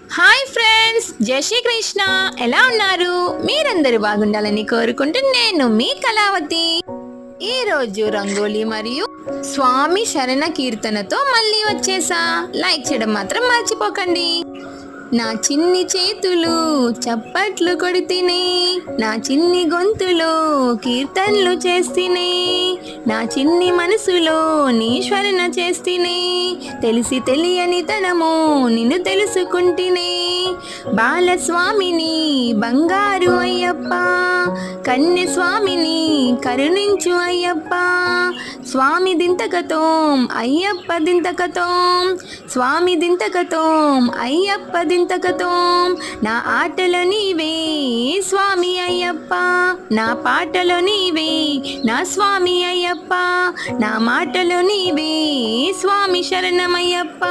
Hi friends, జై శ్రీ కృష్ణ. ఎలా ఉన్నారు? మీరందరూ బాగుండాలని కోరుకుంటూ నేను మీ కళావతి. ఈరోజు రంగోలీ మరియు స్వామి శరణ కీర్తనతో మళ్ళీ వచ్చేసా. లైక్ చేయడం మాత్రం మర్చిపోకండి. నా చిన్ని చేతులు చప్పట్లు కొడితినే, నా చిన్ని గొంతులో కీర్తనలు చేస్తేనే, నా చిన్ని మనసులో నీ స్మరణ చేస్తేనే, తెలిసి తెలియని తనము నిన్ను తెలుసుకుంటేనే. బాలస్వామిని బంగారు అయ్యప్ప, కన్య స్వామిని కరుణించు అయ్యప్ప. స్వామి దింతకతోం అయ్యప్ప దింతకతోం, స్వామి దింతకతోం అయ్యప్ప దింతకతోం. నా ఆటలో నీవే స్వామి అయ్యప్ప, నా పాటలో నీవే నా స్వామి అయ్యప్ప, నా మాటలో నీవే స్వామి శరణమయ్యప్ప.